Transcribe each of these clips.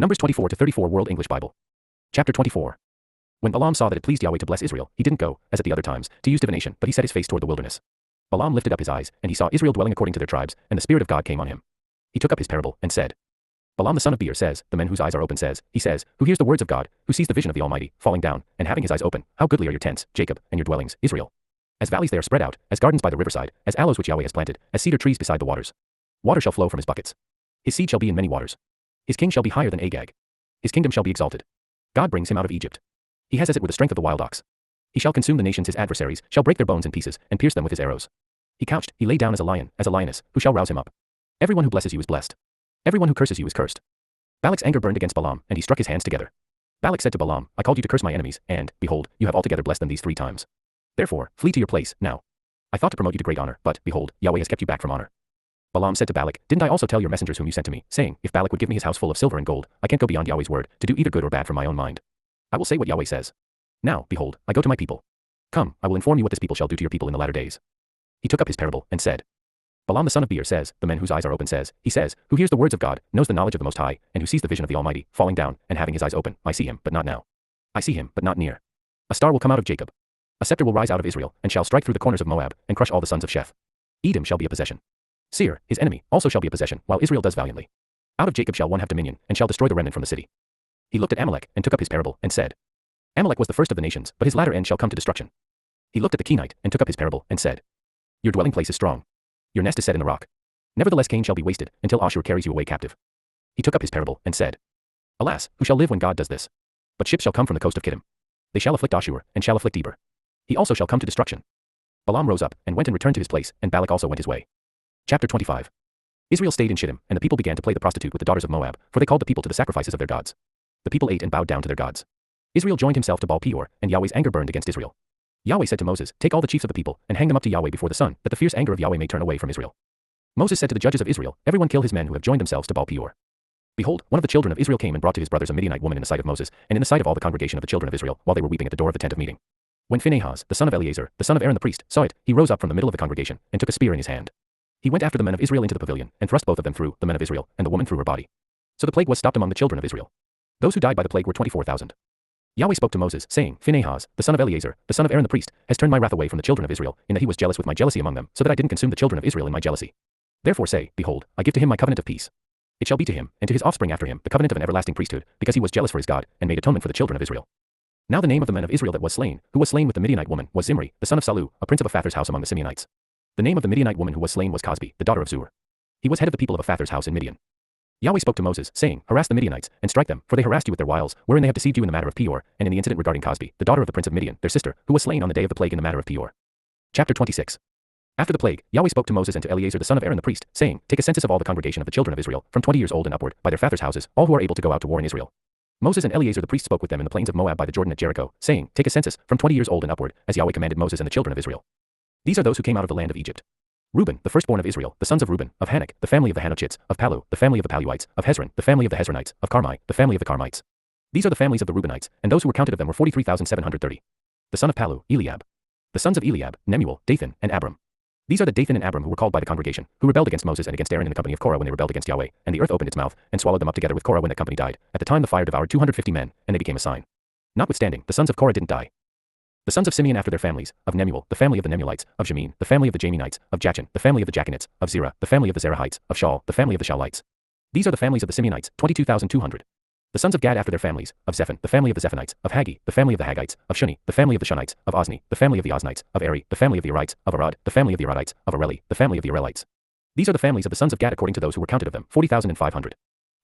Numbers 24 to 34 World English Bible. Chapter 24. When Balaam saw that it pleased Yahweh to bless Israel, he didn't go, as at the other times, to use divination, but he set his face toward the wilderness. Balaam lifted up his eyes, and he saw Israel dwelling according to their tribes, and the Spirit of God came on him. He took up his parable, and said, Balaam the son of Beor says, the man whose eyes are open says, he says, who hears the words of God, who sees the vision of the Almighty, falling down, and having his eyes open, how goodly are your tents, Jacob, and your dwellings, Israel. As valleys they are spread out, as gardens by the riverside, as aloes which Yahweh has planted, as cedar trees beside the waters. Water shall flow from his buckets. His seed shall be in many waters. His king shall be higher than Agag. His kingdom shall be exalted. God brings him out of Egypt. He has as it with the strength of the wild ox. He shall consume the nations his adversaries, shall break their bones in pieces, and pierce them with his arrows. He couched, he lay down as a lion, as a lioness, who shall rouse him up? Everyone who blesses you is blessed. Everyone who curses you is cursed. Balak's anger burned against Balaam, and he struck his hands together. Balak said to Balaam, I called you to curse my enemies, and, behold, you have altogether blessed them these 3 times. Therefore, flee to your place, now. I thought to promote you to great honor, but, behold, Yahweh has kept you back from honor. Balaam said to Balak, didn't I also tell your messengers whom you sent to me, saying, if Balak would give me his house full of silver and gold, I can't go beyond Yahweh's word, to do either good or bad from my own mind. I will say what Yahweh says. Now, behold, I go to my people. Come, I will inform you what this people shall do to your people in the latter days. He took up his parable, and said, Balaam the son of Beor says, the man whose eyes are open says, he says, who hears the words of God, knows the knowledge of the Most High, and who sees the vision of the Almighty, falling down, and having his eyes open, I see him, but not now. I see him, but not near. A star will come out of Jacob. A scepter will rise out of Israel, and shall strike through the corners of Moab, and crush all the sons of Sheph. Edom shall be a possession. Seir, his enemy, also shall be a possession, while Israel does valiantly. Out of Jacob shall one have dominion, and shall destroy the remnant from the city. He looked at Amalek, and took up his parable, and said, Amalek was the first of the nations, but his latter end shall come to destruction. He looked at the Kenite, and took up his parable, and said, Your dwelling place is strong. Your nest is set in the rock. Nevertheless Cain shall be wasted, until Ashur carries you away captive. He took up his parable, and said, Alas, who shall live when God does this? But ships shall come from the coast of Kittim. They shall afflict Ashur, and shall afflict Eber. He also shall come to destruction. Balaam rose up, and went and returned to his place, and Balak also went his way. Chapter 25. Israel stayed in Shittim, and the people began to play the prostitute with the daughters of Moab, for they called the people to the sacrifices of their gods. The people ate and bowed down to their gods. Israel joined himself to Baal Peor, and Yahweh's anger burned against Israel. Yahweh said to Moses, Take all the chiefs of the people, and hang them up to Yahweh before the sun, that the fierce anger of Yahweh may turn away from Israel. Moses said to the judges of Israel, Everyone kill his men who have joined themselves to Baal Peor. Behold, one of the children of Israel came and brought to his brothers a Midianite woman in the sight of Moses, and in the sight of all the congregation of the children of Israel, while they were weeping at the door of the tent of meeting. When Phinehas, the son of Eleazar, the son of Aaron the priest, saw it, he rose up from the middle of the congregation, and took a spear in his hand. He went after the men of Israel into the pavilion, and thrust both of them through, the men of Israel, and the woman through her body. So the plague was stopped among the children of Israel. Those who died by the plague were 24,000. Yahweh spoke to Moses, saying, Phinehas, the son of Eleazar, the son of Aaron the priest, has turned my wrath away from the children of Israel, in that he was jealous with my jealousy among them, so that I didn't consume the children of Israel in my jealousy. Therefore say, Behold, I give to him my covenant of peace. It shall be to him, and to his offspring after him, the covenant of an everlasting priesthood, because he was jealous for his God, and made atonement for the children of Israel. Now the name of the men of Israel that was slain, who was slain with the Midianite woman, was Zimri, the son of Salu, a prince of Aphathar's house among the Simeonites. The name of the Midianite woman who was slain was Cosbi, the daughter of Zur. He was head of the people of Aphathar's house in Midian. Yahweh spoke to Moses, saying, Harass the Midianites, and strike them, for they harassed you with their wiles, wherein they have deceived you in the matter of Peor, and in the incident regarding Cosbi, the daughter of the prince of Midian, their sister, who was slain on the day of the plague in the matter of Peor. Chapter 26. After the plague, Yahweh spoke to Moses and to Eleazar the son of Aaron the priest, saying, Take a census of all the congregation of the children of Israel, from 20 years old and upward, by their fathers' houses, all who are able to go out to war in Israel. Moses and Eleazar the priest spoke with them in the plains of Moab by the Jordan at Jericho, saying, Take a census, from 20 years old and upward, as Yahweh commanded Moses and the children of Israel. These are those who came out of the land of Egypt. Reuben, the firstborn of Israel, the sons of Reuben, of Hanok, the family of the Hanochites, of Palu, the family of the Paluites, of Hezron, the family of the Hezronites, of Carmi, the family of the Carmites. These are the families of the Reubenites, and those who were counted of them were 43,730. The son of Palu, Eliab. The sons of Eliab, Nemuel, Dathan, and Abram. These are the Dathan and Abram who were called by the congregation, who rebelled against Moses and against Aaron in the company of Korah when they rebelled against Yahweh, and the earth opened its mouth, and swallowed them up together with Korah when that company died. At the time the fire devoured 250 men, and they became a sign. Notwithstanding, the sons of Korah didn't die. The sons of Simeon after their families, of Nemuel, the family of the Nemuelites, of Jamin, the family of the Jaminites, of Jachin, the family of the Jachinites, of Zerah, the family of the Zerahites, of Shaul, the family of the Shaulites. These are the families of the Simeonites, 22,200. The sons of Gad after their families, of Zephon, the family of the Zephonites, of Haggi, the family of the Haggites, of Shuni, the family of the Shunites, of Ozni, the family of the Oznites, of Eri, the family of the Arites, of Arad, the family of the Aradites, of Areli, the family of the Arelites. These are the families of the sons of Gad according to those who were counted of them, 40,500.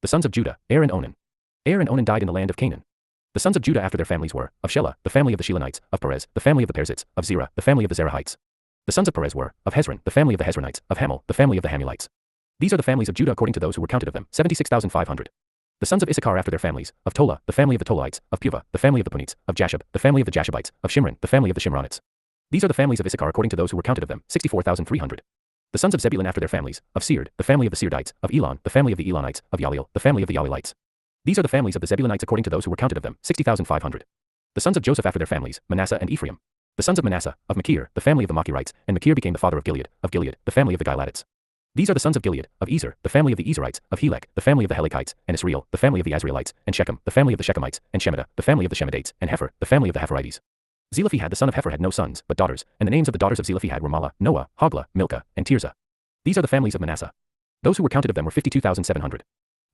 The sons of Judah, Er and Onan. Er and Onan died in the land of Canaan. The sons of Judah after their families were, of Shelah, the family of the Shelonites, of Perez, the family of the Perizzites, of Zerah, the family of the Zerahites. The sons of Perez were, of Hezron, the family of the Hezronites, of Hamel, the family of the Hamulites. These are the families of Judah according to those who were counted of them, 76,500. The sons of Issachar after their families, of Tola, the family of the Tolaites, of Puvah, the family of the Punites, of Jashub, the family of the Jashubites, of Shimron, the family of the Shimronites. These are the families of Issachar according to those who were counted of them, 64,300. The sons of Zebulun after their families, of Sered, the family of the Seirdites, of Elon, the family of the Elonites, of Yaliel, the family of the Yalielites. These are the families of the Zebulunites according to those who were counted of them, 60,500. The sons of Joseph after their families, Manasseh and Ephraim. The sons of Manasseh, of Machir, the family of the Machirites, and Machir became the father of Gilead, the family of the Gileadites. These are the sons of Gilead, of Ezer, the family of the Ezerites, of Helek, the family of the Helekites, and Israel, the family of the Azraelites, and Shechem, the family of the Shechemites, and Shemida, the family of the Shemedites, and Hefer, the family of the Heferites. Zelophehad the son of Hefer had no sons, but daughters, and the names of the daughters of Zelophehad were Mahlah, Noah, Hoglah, Milcah, and Tirzah. These are the families of Manasseh. Those who were counted of them were 52,700.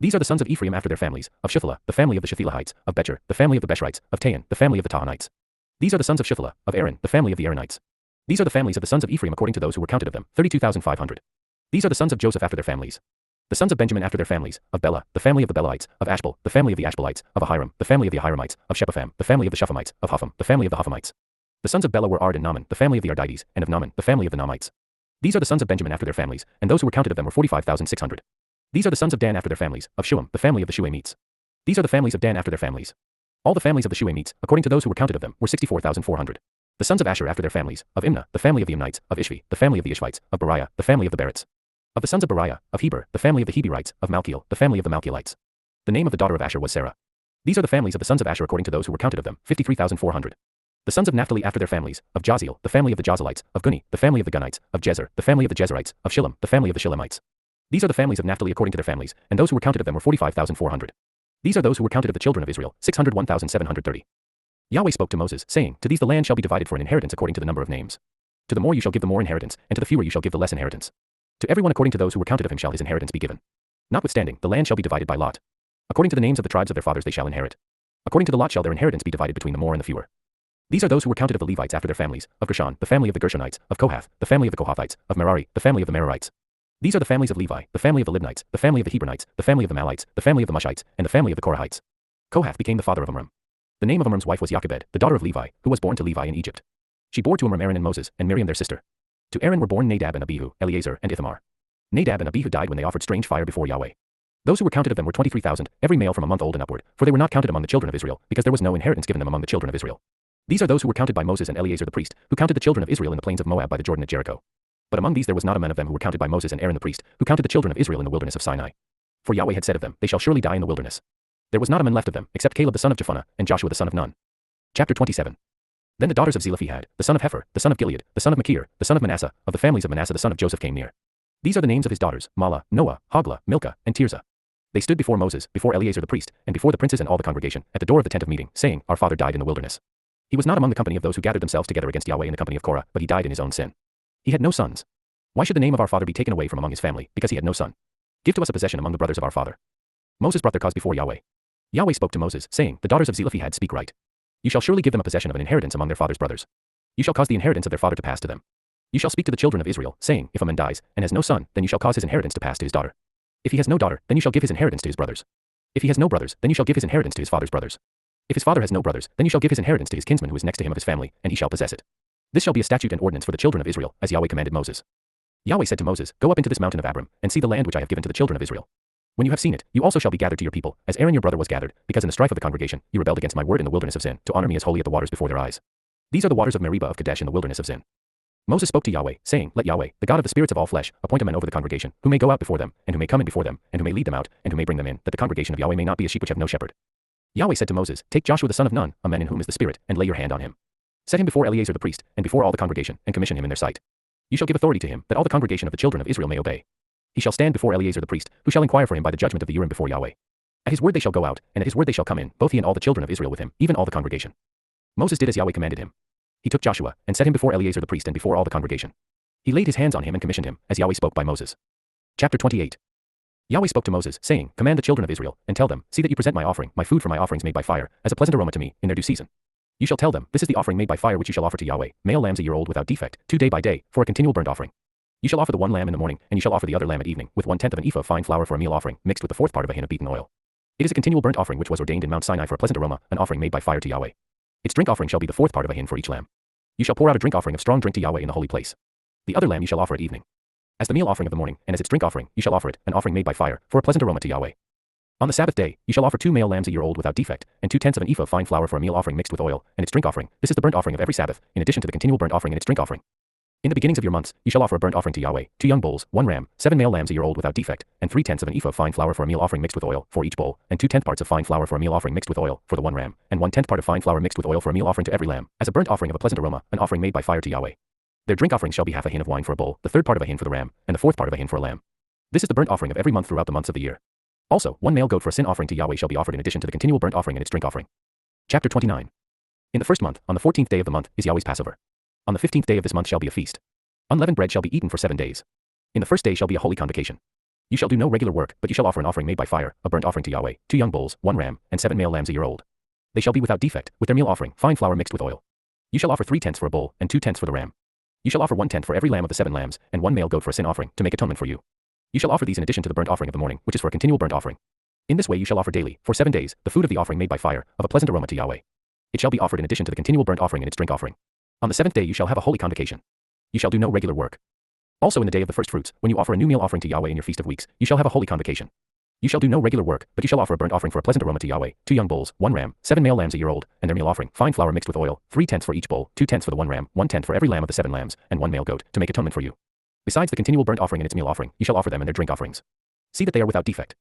These are the sons of Ephraim after their families, of Shephelah, the family of the Shephelahites, of Becher, the family of the Besherites, of Tahan, the family of the Tahanites. These are the sons of Shephelah, of Aaron, the family of the Aaronites. These are the families of the sons of Ephraim according to those who were counted of them, 32,500. These are the sons of Joseph after their families. The sons of Benjamin after their families, of Bela, the family of the Belaites, of Ashbel, the family of the Ashbelites, of Ahiram, the family of the Ahiramites, of Shepham, the family of the Shephamites, of Hupham, the family of the Huphamites. The sons of Bela were Ard and Naaman, the family of the Ardites, and of Naaman, the family of the Naamites. These are the sons of Benjamin after their families, and those who were counted of them were 45,600. These are the sons of Dan after their families, of Shuam, the family of the Shuamites. These are the families of Dan after their families. All the families of the Shuamites, according to those who were counted of them, were 64,400. The sons of Asher after their families, of Imnah, the family of the Imnites, of Ishvi, the family of the Ishvites, of Beriah, the family of the Berites. Of the sons of Beriah, of Heber, the family of the Heberites, of Malchiel, the family of the Malchielites. The name of the daughter of Asher was Sarah. These are the families of the sons of Asher according to those who were counted of them, 53,400. The sons of Naphtali after their families, of Jaziel, the family of the Jazelites, of Guni, the family of the Gunites, of Jezer, the family of the Jezerites, of Shillem, the family of the Shillemites. These are the families of Naphtali according to their families, and those who were counted of them were 45,400. These are those who were counted of the children of Israel, 601,730. Yahweh spoke to Moses, saying, To these the land shall be divided for an inheritance according to the number of names. To the more you shall give the more inheritance, and to the fewer you shall give the less inheritance. To everyone according to those who were counted of him shall his inheritance be given. Notwithstanding, the land shall be divided by lot. According to the names of the tribes of their fathers they shall inherit. According to the lot shall their inheritance be divided between the more and the fewer. These are those who were counted of the Levites after their families, of Gershon, the family of the Gershonites, of Kohath, the family of the Kohathites, of Merari, the family of the Merarites. These are the families of Levi, the family of the Libnites, the family of the Hebronites, the family of the Malites, the family of the Mushites, and the family of the Korahites. Kohath became the father of Amram. The name of Amram's wife was Jochebed, the daughter of Levi, who was born to Levi in Egypt. She bore to Amram Aaron and Moses, and Miriam their sister. To Aaron were born Nadab and Abihu, Eleazar and Ithamar. Nadab and Abihu died when they offered strange fire before Yahweh. Those who were counted of them were 23,000, every male from a month old and upward, for they were not counted among the children of Israel, because there was no inheritance given them among the children of Israel. These are those who were counted by Moses and Eleazar the priest, who counted the children of Israel in the plains of Moab by the Jordan at Jericho. But among these there was not a man of them who were counted by Moses and Aaron the priest, who counted the children of Israel in the wilderness of Sinai. For Yahweh had said of them, They shall surely die in the wilderness. There was not a man left of them, except Caleb the son of Jephunneh, and Joshua the son of Nun. Chapter 27. Then the daughters of Zelophehad, the son of Hefer, the son of Gilead, the son of Machir, the son of Manasseh, of the families of Manasseh the son of Joseph came near. These are the names of his daughters, Mahlah, Noah, Hoglah, Milcah, and Tirzah. They stood before Moses, before Eleazar the priest, and before the princes and all the congregation, at the door of the tent of meeting, saying, Our father died in the wilderness. He was not among the company of those who gathered themselves together against Yahweh in the company of Korah, but he died in his own sin. He had no sons. Why should the name of our father be taken away from among his family, because he had no son? Give to us a possession among the brothers of our father. Moses brought their cause before Yahweh. Yahweh spoke to Moses, saying, The daughters of Zelophehad speak right. You shall surely give them a possession of an inheritance among their father's brothers. You shall cause the inheritance of their father to pass to them. You shall speak to the children of Israel, saying, If a man dies, and has no son, then you shall cause his inheritance to pass to his daughter. If he has no daughter, then you shall give his inheritance to his brothers. If he has no brothers, then you shall give his inheritance to his father's brothers. If his father has no brothers, then you shall give his inheritance to his kinsman who is next to him of his family, and he shall possess it. This shall be a statute and ordinance for the children of Israel, as Yahweh commanded Moses. Yahweh said to Moses, Go up into this mountain of Abram, and see the land which I have given to the children of Israel. When you have seen it, you also shall be gathered to your people, as Aaron your brother was gathered, because in the strife of the congregation, you rebelled against my word in the wilderness of Zin, to honor me as holy at the waters before their eyes. These are the waters of Meribah of Kadesh in the wilderness of Zin. Moses spoke to Yahweh, saying, Let Yahweh, the God of the spirits of all flesh, appoint a man over the congregation, who may go out before them, and who may come in before them, and who may lead them out, and who may bring them in, that the congregation of Yahweh may not be as sheep which have no shepherd. Yahweh said to Moses, Take Joshua the son of Nun, a man in whom is the Spirit, and lay your hand on him. Set him before Eleazar the priest, and before all the congregation, and commission him in their sight. You shall give authority to him, that all the congregation of the children of Israel may obey. He shall stand before Eleazar the priest, who shall inquire for him by the judgment of the Urim before Yahweh. At his word they shall go out, and at his word they shall come in, both he and all the children of Israel with him, even all the congregation. Moses did as Yahweh commanded him. He took Joshua, and set him before Eleazar the priest and before all the congregation. He laid his hands on him and commissioned him, as Yahweh spoke by Moses. Chapter 28. Yahweh spoke to Moses, saying, Command the children of Israel, and tell them, See that you present my offering, my food for my offerings made by fire, as a pleasant aroma to me, in their due season. You shall tell them, This is the offering made by fire which you shall offer to Yahweh, male lambs a year old without defect, 2 day by day, for a continual burnt offering. You shall offer the one lamb in the morning, and you shall offer the other lamb at evening, with 1/10 of an ephah of fine flour for a meal offering, mixed with the 4th part of a hin of beaten oil. It is a continual burnt offering which was ordained in Mount Sinai for a pleasant aroma, an offering made by fire to Yahweh. Its drink offering shall be the 4th part of a hin for each lamb. You shall pour out a drink offering of strong drink to Yahweh in the holy place. The other lamb you shall offer at evening. As the meal offering of the morning, and as its drink offering, you shall offer it, an offering made by fire, for a pleasant aroma to Yahweh. On the Sabbath day, you shall offer 2 male lambs a year old without defect, and 2/10 of an ephah of fine flour for a meal offering mixed with oil, and its drink offering. This is the burnt offering of every Sabbath, in addition to the continual burnt offering and its drink offering. In the beginnings of your months, you shall offer a burnt offering to Yahweh, 2 young bulls, 1 ram, 7 male lambs a year old without defect, and 3/10 of an ephah of fine flour for a meal offering mixed with oil, for each bull, and 2/10 parts of fine flour for a meal offering mixed with oil, for the 1 ram, and 1/10 part of fine flour mixed with oil for a meal offering to every lamb, as a burnt offering of a pleasant aroma, an offering made by fire to Yahweh. Their drink offering shall be half a hin of wine for a bull, the 3rd part of a hin for the ram, and the 4th part of a hin for a lamb. This is the burnt offering of every month throughout the months of the year. Also, one male goat for a sin offering to Yahweh shall be offered in addition to the continual burnt offering and its drink offering. Chapter 29. In the first month, on the 14th day of the month, is Yahweh's Passover. On the 15th day of this month shall be a feast. Unleavened bread shall be eaten for 7 days. In the first day shall be a holy convocation. You shall do no regular work, but you shall offer an offering made by fire, a burnt offering to Yahweh, 2 young bulls, 1 ram, and 7 male lambs a year old. They shall be without defect, with their meal offering, fine flour mixed with oil. You shall offer 3/10 for a bull, and 2/10 for the ram. You shall offer 1/10 for every lamb of the 7 lambs, and 1 male goat for a sin offering, to make atonement for you. You shall offer these in addition to the burnt offering of the morning, which is for a continual burnt offering. In this way you shall offer daily, for 7 days, the food of the offering made by fire, of a pleasant aroma to Yahweh. It shall be offered in addition to the continual burnt offering and its drink offering. On the 7th day you shall have a holy convocation. You shall do no regular work. Also in the day of the first fruits, when you offer a new meal offering to Yahweh in your feast of weeks, you shall have a holy convocation. You shall do no regular work, but you shall offer a burnt offering for a pleasant aroma to Yahweh, 2 young bulls, 1 ram, 7 male lambs a year old, and their meal offering, fine flour mixed with oil, 3/10 for each bull, 2/10 for the 1 ram, 1/10 for every lamb of the 7 lambs, and 1 male goat, to make atonement for you. Besides the continual burnt offering and its meal offering, you shall offer them and their drink offerings. See that they are without defect.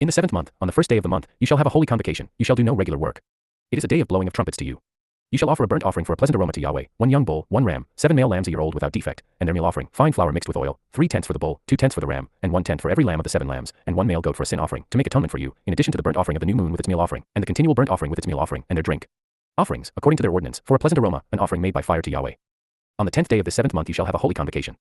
In the 7th month, on the first day of the month, you shall have a holy convocation, you shall do no regular work. It is a day of blowing of trumpets to you. You shall offer a burnt offering for a pleasant aroma to Yahweh, 1 young bull, 1 ram, 7 male lambs a year old without defect, and their meal offering, fine flour mixed with oil, 3/10 for the bull, 2/10 for the ram, and 1/10 for every lamb of the 7 lambs, and 1 male goat for a sin offering, to make atonement for you, in addition to the burnt offering of the new moon with its meal offering, and the continual burnt offering with its meal offering, and their drink offerings, according to their ordinance, for a pleasant aroma, an offering made by fire to Yahweh. On the 10th day of the 7th month you shall have a holy convocation.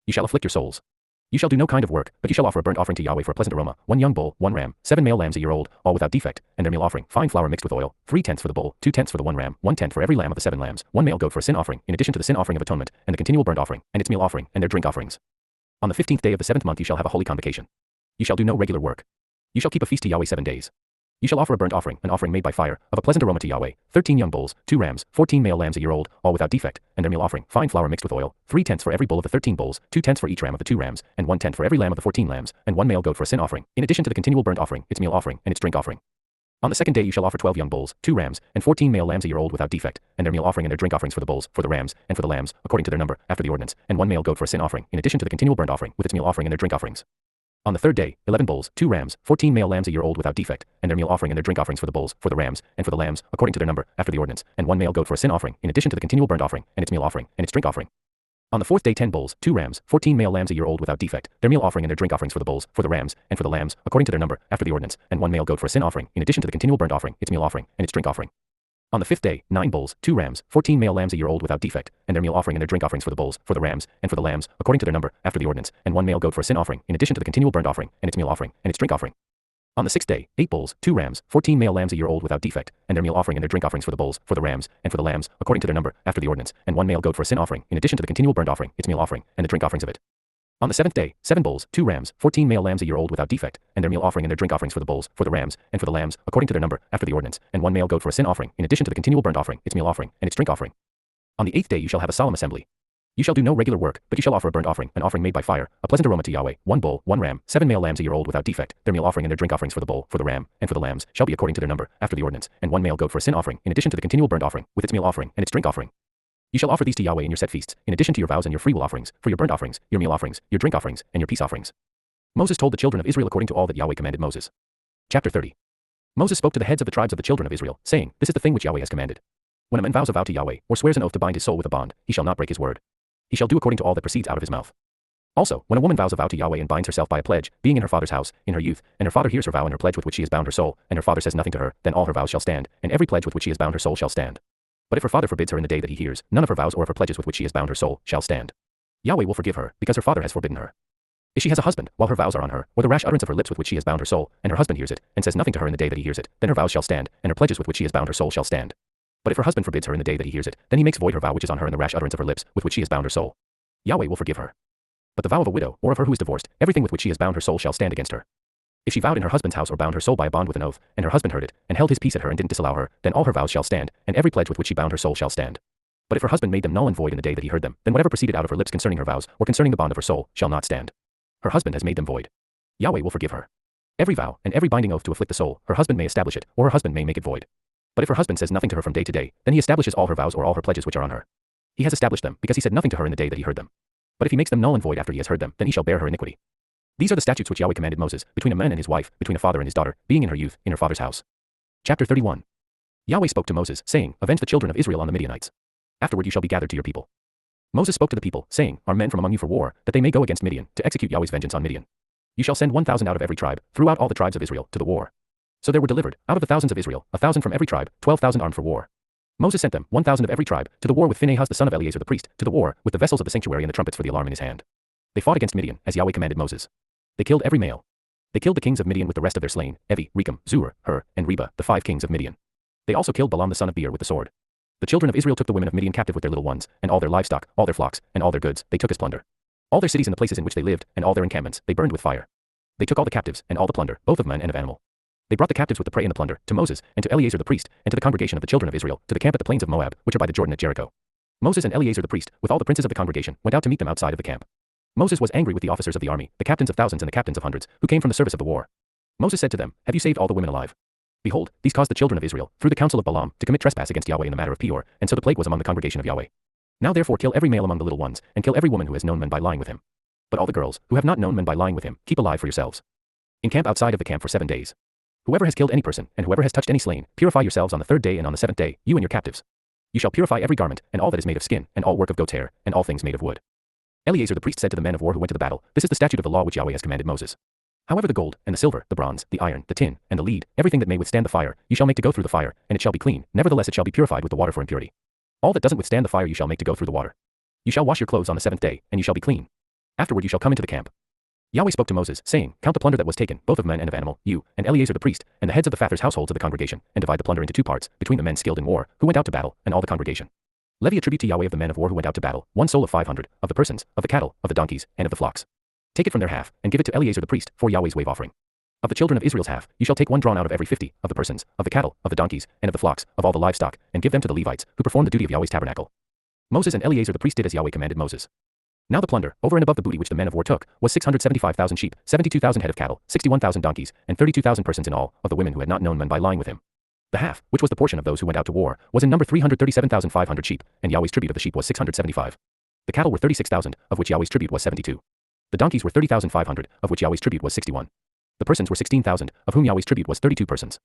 You shall afflict your souls. You shall do no kind of work, but you shall offer a burnt offering to Yahweh for a pleasant aroma, 1 young bull, 1 ram, 7 male lambs a year old, all without defect, and their meal offering, fine flour mixed with oil, 3/10 for the bull, 2/10 for the 1 ram, 1/10 for every lamb of the 7 lambs, 1 male goat for a sin offering, in addition to the sin offering of atonement, and the continual burnt offering, and its meal offering, and their drink offerings. On the 15th day of the 7th month you shall have a holy convocation. You shall do no regular work. You shall keep a feast to Yahweh 7 days. You shall offer a burnt offering, an offering made by fire, of a pleasant aroma to Yahweh, 13 young bulls, 2 rams, 14 male lambs a year old, all without defect, and their meal offering, fine flour mixed with oil, 3/10 for every bull of the 13 bulls, 2/10 for each ram of the 2 rams, and 1/10 for every lamb of the 14 lambs, and 1 male goat for a sin offering, in addition to the continual burnt offering, its meal offering, and its drink offering. On the 2nd day you shall offer 12 young bulls, 2 rams, and 14 male lambs a year old without defect, and their meal offering and their drink offerings for the bulls, for the rams, and for the lambs, according to their number, after the ordinance, and 1 male goat for a sin offering, in addition to the continual burnt offering, with its meal offering and their drink offerings. On the 3rd day, 11 bulls, 2 rams, 14 male lambs a year old without defect, and their meal offering and their drink offerings for the bulls, for the rams, and for the lambs, according to their number, after the ordinance, and 1 male goat for a sin offering, in addition to the continual burnt offering, and its meal offering, and its drink offering. On the 4th day 10 bulls, 2 rams, 14 male lambs a year old without defect, their meal offering and their drink offerings for the bulls, for the rams, and for the lambs, according to their number, after the ordinance, and 1 male goat for a sin offering, in addition to the continual burnt offering, its meal offering, and its drink offering. On the 5th day, 9 bulls, 2 rams, 14 male lambs a year old without defect, and their meal offering and their drink offerings for the bulls, for the rams, and for the lambs, according to their number, after the ordinance, and 1 male goat for a sin offering, in addition to the continual burnt offering, and its meal offering, and its drink offering. On the 6th day, 8 bulls, 2 rams, 14 male lambs a year old without defect, and their meal offering and their drink offerings for the bulls, for the rams, and for the lambs, according to their number, after the ordinance, and 1 male goat for a sin offering, in addition to the continual burnt offering, its meal offering, and the drink offerings of it. On the 7th day, 7 bulls, 2 rams, 14 male lambs a year old without defect, and their meal offering and their drink offerings for the bulls, for the rams, and for the lambs, according to their number, after the ordinance, and 1 male goat for a sin offering, in addition to the continual burnt offering, its meal offering, and its drink offering. On the 8th day you shall have a solemn assembly. You shall do no regular work, but you shall offer a burnt offering, an offering made by fire, a pleasant aroma to Yahweh, 1 bull, 1 ram, 7 male lambs a year old without defect, their meal offering and their drink offerings for the bull, for the ram, and for the lambs, shall be according to their number, after the ordinance, and 1 male goat for a sin offering, in addition to the continual burnt offering, with its meal offering, and its drink offering. You shall offer these to Yahweh in your set feasts, in addition to your vows and your freewill offerings, for your burnt offerings, your meal offerings, your drink offerings, and your peace offerings. Moses told the children of Israel according to all that Yahweh commanded Moses. Chapter 30. Moses spoke to the heads of the tribes of the children of Israel, saying, This is the thing which Yahweh has commanded. When a man vows a vow to Yahweh, or swears an oath to bind his soul with a bond, he shall not break his word. He shall do according to all that proceeds out of his mouth. Also, when a woman vows a vow to Yahweh and binds herself by a pledge, being in her father's house, in her youth, and her father hears her vow and her pledge with which she has bound her soul, and her father says nothing to her, then all her vows shall stand, and every pledge with which she has bound her soul shall stand. But if her father forbids her in the day that he hears, none of her vows or of her pledges with which she has bound her soul shall stand. Yahweh will forgive her, because her father has forbidden her. If she has a husband, while her vows are on her, or the rash utterance of her lips with which she has bound her soul, and her husband hears it, and says nothing to her in the day that he hears it, then her vows shall stand, and her pledges with which she has bound her soul shall stand. But if her husband forbids her in the day that he hears it, then he makes void her vow which is on her and the rash utterance of her lips, with which she has bound her soul. Yahweh will forgive her. But the vow of a widow, or of her who is divorced, everything with which she has bound her soul shall stand against her. If she vowed in her husband's house or bound her soul by a bond with an oath, and her husband heard it, and held his peace at her and didn't disallow her, then all her vows shall stand, and every pledge with which she bound her soul shall stand. But if her husband made them null and void in the day that he heard them, then whatever proceeded out of her lips concerning her vows, or concerning the bond of her soul, shall not stand. Her husband has made them void. Yahweh will forgive her. Every vow, and every binding oath to afflict the soul, her husband may establish it, or her husband may make it void. But if her husband says nothing to her from day to day, then he establishes all her vows or all her pledges which are on her. He has established them, because he said nothing to her in the day that he heard them. But if he makes them null and void after he has heard them, then he shall bear her iniquity. These are the statutes which Yahweh commanded Moses, between a man and his wife, between a father and his daughter, being in her youth, in her father's house. Chapter 31. Yahweh spoke to Moses, saying, Avenge the children of Israel on the Midianites. Afterward you shall be gathered to your people. Moses spoke to the people, saying, Arm men from among you for war, that they may go against Midian, to execute Yahweh's vengeance on Midian. You shall send 1,000 out of every tribe, throughout all the tribes of Israel, to the war. So there were delivered, out of the thousands of Israel, 1,000 from every tribe, 12,000 armed for war. Moses sent them, 1,000 of every tribe, to the war with Phinehas the son of Eleazar the priest, to the war, with the vessels of the sanctuary and the trumpets for the alarm in his hand. They fought against Midian, as Yahweh commanded Moses. They killed every male. They killed the kings of Midian with the rest of their slain, Evi, Rechem, Zur, Hur, and Reba, the 5 kings of Midian. They also killed Balaam the son of Beor with the sword. The children of Israel took the women of Midian captive with their little ones, and all their livestock, all their flocks, and all their goods, they took as plunder. All their cities and the places in which they lived, and all their encampments, they burned with fire. They took all the captives, and all the plunder, both of man and of animal. They brought the captives with the prey and the plunder, to Moses, and to Eleazar the priest, and to the congregation of the children of Israel, to the camp at the plains of Moab, which are by the Jordan at Jericho. Moses and Eleazar the priest, with all the princes of the congregation, went out to meet them outside of the camp. Moses was angry with the officers of the army, the captains of thousands and the captains of hundreds, who came from the service of the war. Moses said to them, Have you saved all the women alive? Behold, these caused the children of Israel, through the counsel of Balaam, to commit trespass against Yahweh in the matter of Peor, and so the plague was among the congregation of Yahweh. Now therefore kill every male among the little ones, and kill every woman who has known men by lying with him. But all the girls, who have not known men by lying with him, keep alive for yourselves. Encamp outside of the camp for 7 days. Whoever has killed any person, and whoever has touched any slain, purify yourselves on the 3rd day and on the 7th day, you and your captives. You shall purify every garment, and all that is made of skin, and all work of goat's hair, and all things made of wood. Eleazar the priest said to the men of war who went to the battle, This is the statute of the law which Yahweh has commanded Moses. However the gold, and the silver, the bronze, the iron, the tin, and the lead, everything that may withstand the fire, you shall make to go through the fire, and it shall be clean, nevertheless it shall be purified with the water for impurity. All that doesn't withstand the fire you shall make to go through the water. You shall wash your clothes on the 7th day, and you shall be clean. Afterward you shall come into the camp. Yahweh spoke to Moses, saying, Count the plunder that was taken, both of men and of animal, you, and Eleazar the priest, and the heads of the fathers' households of the congregation, and divide the plunder into 2 parts, between the men skilled in war, who went out to battle, and all the congregation. Levy a tribute to Yahweh of the men of war who went out to battle, 1 soul of 500, of the persons, of the cattle, of the donkeys, and of the flocks. Take it from their half, and give it to Eleazar the priest, for Yahweh's wave offering. Of the children of Israel's half, you shall take 1 drawn out of every 50, of the persons, of the cattle, of the donkeys, and of the flocks, of all the livestock, and give them to the Levites, who perform the duty of Yahweh's tabernacle. Moses and Eleazar the priest did as Yahweh commanded Moses. Now the plunder, over and above the booty which the men of war took, was 675,000 sheep, 72,000 head of cattle, 61,000 donkeys, and 32,000 persons in all, of the women who had not known men by lying with him. The half, which was the portion of those who went out to war, was in number 337,500 sheep, and Yahweh's tribute of the sheep was 675. The cattle were 36,000, of which Yahweh's tribute was 72. The donkeys were 30,500, of which Yahweh's tribute was 61. The persons were 16,000, of whom Yahweh's tribute was 32 persons.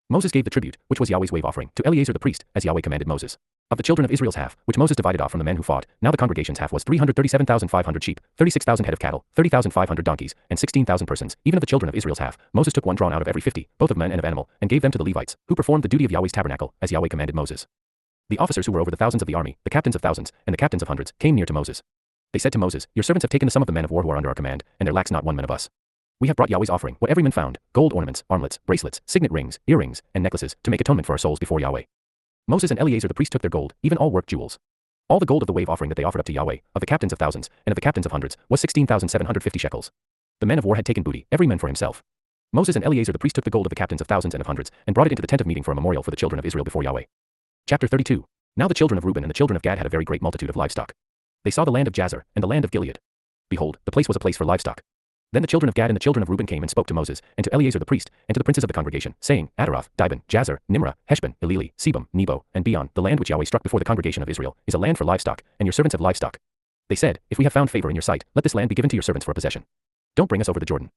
Moses gave the tribute, which was Yahweh's wave offering, to Eleazar the priest, as Yahweh commanded Moses. Of the children of Israel's half, which Moses divided off from the men who fought, now the congregation's half was 337,500 sheep, 36,000 head of cattle, 30,500 donkeys, and 16,000 persons, even of the children of Israel's half. Moses took 1 drawn out of every 50, both of men and of animal, and gave them to the Levites, who performed the duty of Yahweh's tabernacle, as Yahweh commanded Moses. The officers who were over the thousands of the army, the captains of thousands, and the captains of hundreds, came near to Moses. They said to Moses, Your servants have taken the sum of the men of war who are under our command, and there lacks not 1 man of us. We have brought Yahweh's offering, what every man found, gold ornaments, armlets, bracelets, signet rings, earrings, and necklaces, to make atonement for our souls before Yahweh. Moses and Eleazar the priest took their gold, even all worked jewels. All the gold of the wave offering that they offered up to Yahweh, of the captains of thousands, and of the captains of hundreds, was 16,750 shekels. The men of war had taken booty, every man for himself. Moses and Eleazar the priest took the gold of the captains of thousands and of hundreds, and brought it into the tent of meeting for a memorial for the children of Israel before Yahweh. Chapter 32. Now the children of Reuben and the children of Gad had a very great multitude of livestock. They saw the land of Jazer, and the land of Gilead. Behold, the place was a place for livestock. Then the children of Gad and the children of Reuben came and spoke to Moses, and to Eleazar the priest, and to the princes of the congregation, saying, Adaroth, Dibon, Jazer, Nimrah, Heshbon, Elili, Sebum, Nebo, and Beon, the land which Yahweh struck before the congregation of Israel, is a land for livestock, and your servants have livestock. They said, If we have found favor in your sight, let this land be given to your servants for a possession. Don't bring us over the Jordan.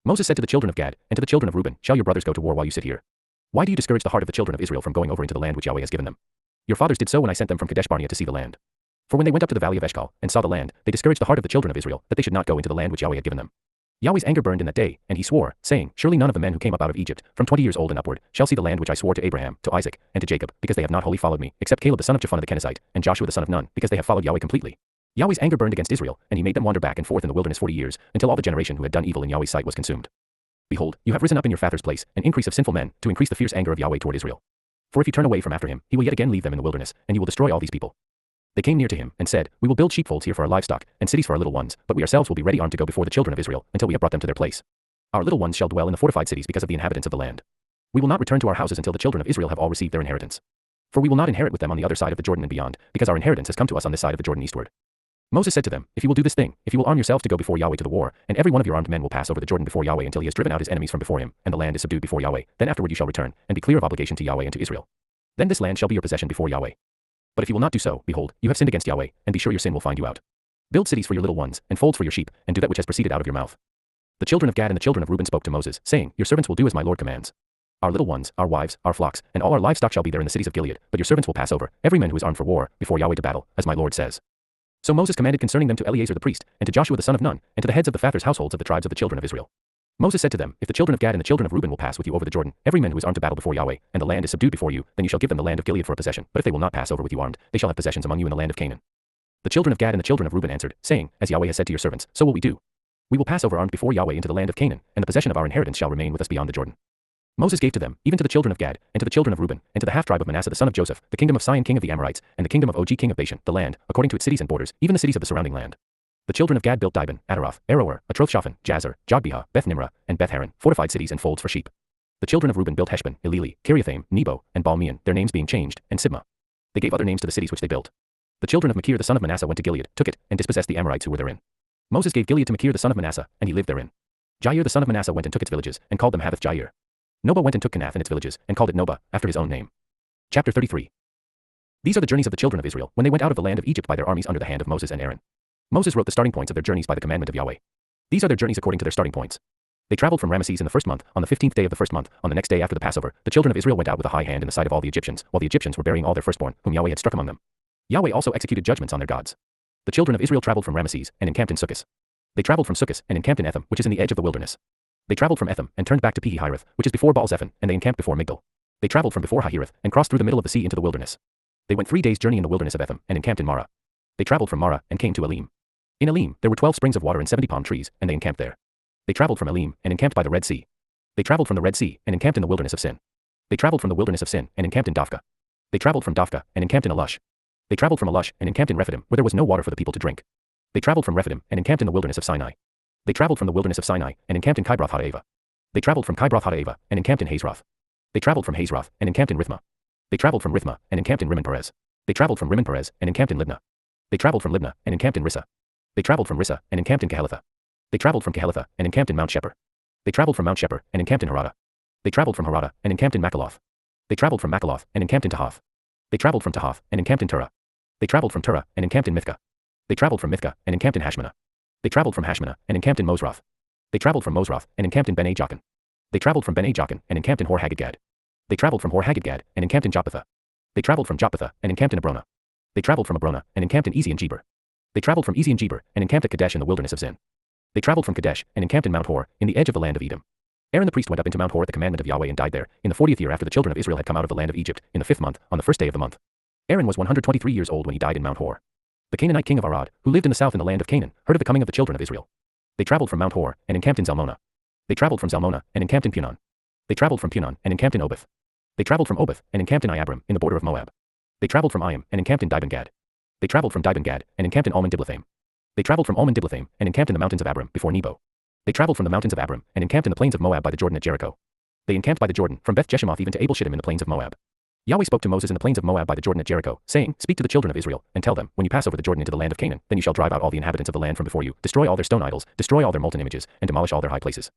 Moses said to the children of Gad, and to the children of Reuben, Shall your brothers go to war while you sit here? Why do you discourage the heart of the children of Israel from going over into the land which Yahweh has given them? Your fathers did so when I sent them from Kadesh Barnea to see the land. For when they went up to the valley of Eshcol, and saw the land, they discouraged the heart of the children of Israel, that they should not go into the land which Yahweh had given them. Yahweh's anger burned in that day, and he swore, saying, Surely none of the men who came up out of Egypt, from 20 years old and upward, shall see the land which I swore to Abraham, to Isaac, and to Jacob, because they have not wholly followed me, except Caleb the son of Jephunneh the Kenizzite, and Joshua the son of Nun, because they have followed Yahweh completely. Yahweh's anger burned against Israel, and he made them wander back and forth in the wilderness 40 years, until all the generation who had done evil in Yahweh's sight was consumed. Behold, you have risen up in your father's place, an increase of sinful men, to increase the fierce anger of Yahweh toward Israel. For if you turn away from after him, he will yet again leave them in the wilderness, and you will destroy all these people. They came near to him, and said, We will build sheepfolds here for our livestock, and cities for our little ones, but we ourselves will be ready armed to go before the children of Israel, until we have brought them to their place. Our little ones shall dwell in the fortified cities because of the inhabitants of the land. We will not return to our houses until the children of Israel have all received their inheritance. For we will not inherit with them on the other side of the Jordan and beyond, because our inheritance has come to us on this side of the Jordan eastward. Moses said to them, If you will do this thing, if you will arm yourselves to go before Yahweh to the war, and every one of your armed men will pass over the Jordan before Yahweh until he has driven out his enemies from before him, and the land is subdued before Yahweh, then afterward you shall return, and be clear of obligation to Yahweh and to Israel. Then this land shall be your possession before Yahweh. But if you will not do so, behold, you have sinned against Yahweh, and be sure your sin will find you out. Build cities for your little ones, and folds for your sheep, and do that which has proceeded out of your mouth. The children of Gad and the children of Reuben spoke to Moses, saying, Your servants will do as my Lord commands. Our little ones, our wives, our flocks, and all our livestock shall be there in the cities of Gilead, but your servants will pass over, every man who is armed for war, before Yahweh to battle, as my Lord says. So Moses commanded concerning them to Eleazar the priest, and to Joshua the son of Nun, and to the heads of the fathers' households of the tribes of the children of Israel. Moses said to them, If the children of Gad and the children of Reuben will pass with you over the Jordan, every man who is armed to battle before Yahweh, and the land is subdued before you, then you shall give them the land of Gilead for a possession. But if they will not pass over with you armed, they shall have possessions among you in the land of Canaan. The children of Gad and the children of Reuben answered, saying, As Yahweh has said to your servants, so will we do. We will pass over armed before Yahweh into the land of Canaan, and the possession of our inheritance shall remain with us beyond the Jordan. Moses gave to them, even to the children of Gad, and to the children of Reuben, and to the half-tribe of Manasseh the son of Joseph, the kingdom of Sihon king of the Amorites, and the kingdom of Og king of Bashan, the land, according to its cities and borders, even the cities of the surrounding land. The children of Gad built Dibon, Ataroth, Aroer, Atroth-Shaphan, Jazer, Jogbehah, Beth-Nimrah, and Beth-Haran, fortified cities and folds for sheep. The children of Reuben built Heshbon, Elili, Kiriathaim, Nebo, and Baal-meon, their names being changed, and Sibmah. They gave other names to the cities which they built. The children of Machir the son of Manasseh went to Gilead, took it, and dispossessed the Amorites who were therein. Moses gave Gilead to Machir the son of Manasseh, and he lived therein. Jair the son of Manasseh went and took its villages, and called them Havoth-Jair. Noba went and took Kenath and its villages, and called it Noba, after his own name. Chapter 33. These are the journeys of the children of Israel, when they went out of the land of Egypt by their armies under the hand of Moses and Aaron. Moses wrote the starting points of their journeys by the commandment of Yahweh. These are their journeys according to their starting points. They traveled from Ramesses in the first month, on the 15th day of the first month, on the next day after the Passover, the children of Israel went out with a high hand in the sight of all the Egyptians, while the Egyptians were burying all their firstborn, whom Yahweh had struck among them. Yahweh also executed judgments on their gods. The children of Israel traveled from Ramesses, and encamped in Succos. They traveled from Succos, and encamped in Etham, which is in the edge of the wilderness. They traveled from Etham, and turned back to Pi-hahiroth, which is before Baal-zephon, and they encamped before Migdol. They traveled from before Hahiroth, and crossed through the middle of the sea into the wilderness. They went 3 days' journey in the wilderness of Etham, and encamped in Marah. They traveled from Marah, and came to Elim. In Elim, there were 12 springs of water and 70 palm trees, and they encamped there. They traveled from Elim, and encamped by the Red Sea. They traveled from the Red Sea, and encamped in the wilderness of Sin. They traveled from the wilderness of Sin, and encamped in Dophkah. They traveled from Dophkah, and encamped in Alush. They traveled from Alush, and encamped in Rephidim, where there was no water for the people to drink. They traveled from Rephidim, and encamped in the wilderness of Sinai. They traveled from the wilderness of Sinai, and encamped in Kibroth-hattaavah. They traveled from Kibroth-hattaavah, and encamped in Hazeroth. They traveled from Hazeroth, and encamped in Rithmah. They traveled from Rithmah, and encamped in Rimmon-Perez. They traveled from Rimmon-Perez, and encamped in Libnah. They traveled from Libnah, and encamped in Rissah. They traveled from Rissah, and encamped in Kehelatha. They traveled from Kehelatha, and encamped in Mount Shepher. They traveled from Mount Shepher, and encamped in Harada. They traveled from Harada, and encamped in Makaloth. They traveled from Makaloth, and encamped in Tahath. They traveled from Tahath, and encamped in Turah. They traveled from Turah, and encamped in Mithkah. They traveled from Mithkah, and encamped in Hashmanah. They traveled from Hashmanah, and encamped in Mosroth. They traveled from Mosroth, and encamped in Ben-Jaakan. They traveled from Ben-Jaakan, and encamped in Hor-Haggidgad. They traveled from Hor-Haggidgad, and encamped in Jotbathah. They traveled from Jotbathah, and encamped in Abrona. They traveled from Abrona, and encamped in Ezion-Geber. They traveled from Ezion-Geber, and encamped at Kadesh in the wilderness of Zin. They traveled from Kadesh, and encamped in Mount Hor, in the edge of the land of Edom. Aaron the priest went up into Mount Hor at the commandment of Yahweh and died there, in the 40th year after the children of Israel had come out of the land of Egypt, in the 5th month, on the 1st day of the month. Aaron was 123 years old when he died in Mount Hor. The Canaanite king of Arad, who lived in the south in the land of Canaan, heard of the coming of the children of Israel. They traveled from Mount Hor, and encamped in Zalmonah. They traveled from Zalmonah, and encamped in Punon. They traveled from Punon, and encamped in Oboth. They traveled from Oboth, and encamped in Iabrim, in the border of Moab. They traveled from Iam, and encamped in Dibon-Gad. They traveled from Dibon-Gad, and encamped in Almon-Diblathaim. They traveled from Almon-Diblathaim, and encamped in the mountains of Abram, before Nebo. They traveled from the mountains of Abram, and encamped in the plains of Moab by the Jordan at Jericho. They encamped by the Jordan, from Beth-Jeshimoth even to Abel-Shittim in the plains of Moab. Yahweh spoke to Moses in the plains of Moab by the Jordan at Jericho, saying, Speak to the children of Israel, and tell them, When you pass over the Jordan into the land of Canaan, then you shall drive out all the inhabitants of the land from before you, destroy all their stone idols, destroy all their molten images, and demolish all their high places.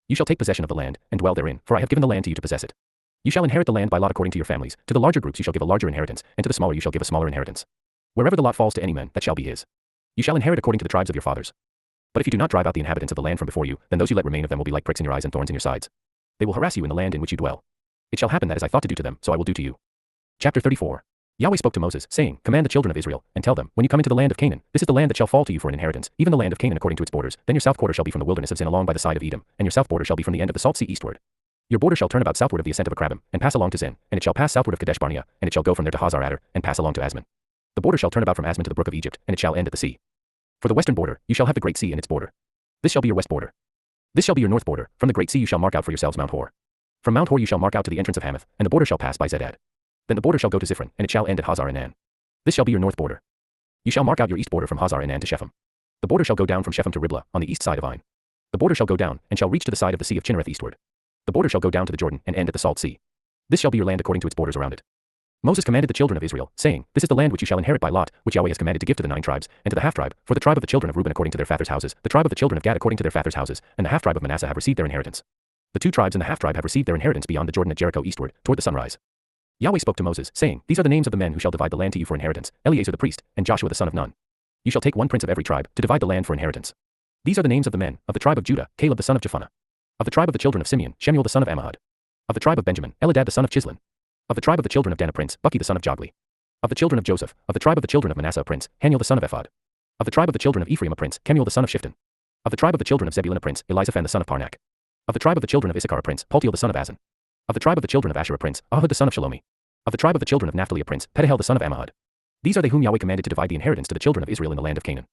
You shall take possession of the land, and dwell therein, for I have given the land to you to possess it. You shall inherit the land by lot according to your families, to the larger groups you shall give a larger inheritance, and to the smaller you shall give a smaller inheritance. Wherever the lot falls to any man, that shall be his. You shall inherit according to the tribes of your fathers. But if you do not drive out the inhabitants of the land from before you, then those you let remain of them will be like pricks in your eyes and thorns in your sides. They will harass you in the land in which you dwell. It shall happen that as I thought to do to them, so I will do to you. Chapter 34. Yahweh spoke to Moses, saying, Command the children of Israel, and tell them, When you come into the land of Canaan, this is the land that shall fall to you for an inheritance, even the land of Canaan according to its borders. Then your south quarter shall be from the wilderness of Zin along by the side of Edom, and your south border shall be from the end of the salt sea eastward. Your border shall turn about southward of the ascent of Akrabim, and pass along to Zin, and it shall pass southward of Kadesh Barnea, and it shall go from there to Hazar-Adar, and pass along to Asman. The border shall turn about from Asman to the brook of Egypt, and it shall end at the sea. For the western border, you shall have the great sea and its border. This shall be your west border. This shall be your north border. From the great sea you shall mark out for yourselves Mount Hor. From Mount Hor you shall mark out to the entrance of Hamath, and the border shall pass by Zedad. Then the border shall go to Ziphron, and it shall end at Hazar-Enan. This shall be your north border. You shall mark out your east border from Hazar-Enan to Shephem. The border shall go down from Shephem to Riblah, on the east side of Ain. The border shall go down, and shall reach to the side of the sea of Chinnereth eastward. The border shall go down to the Jordan, and end at the salt sea. This shall be your land according to its borders around it. Moses commanded the children of Israel, saying, This is the land which you shall inherit by lot, which Yahweh has commanded to give to the 9 tribes, and to the half-tribe, for the tribe of the children of Reuben according to their fathers' houses, the tribe of the children of Gad according to their fathers' houses, and the half-tribe of Manasseh have received their inheritance. The 2 tribes and the half-tribe have received their inheritance beyond the Jordan at Jericho eastward, toward the sunrise. Yahweh spoke to Moses, saying, These are the names of the men who shall divide the land to you for inheritance, Eleazar the priest, and Joshua the son of Nun. You shall take 1 prince of every tribe, to divide the land for inheritance. These are the names of the men, of the tribe of Judah, Caleb the son of Jephunneh. Of the tribe of the children of Simeon, Shemuel the son of Ammihud. Of the tribe of Benjamin, Elidad the son of Chislon. Of the tribe of the children of Dan a prince, Buki the son of Jogli. Of the children of Joseph, of the tribe of the children of Manasseh a prince, Haniel the son of Ephod. Of the tribe of the children of Ephraim a prince, Kemuel the son of Shiftan. Of the tribe of the children of Zebulun a prince, Elizaphan the son of Parnak. Of the tribe of the children of Issachar a prince, Paltiel the son of Azan. Of the tribe of the children of Asher a prince, Ahud the son of Shalomi. Of the tribe of the children of Naphtali a prince, Pedahel the son of Ammahud. These are they whom Yahweh commanded to divide the inheritance to the children of Israel in the land of Canaan.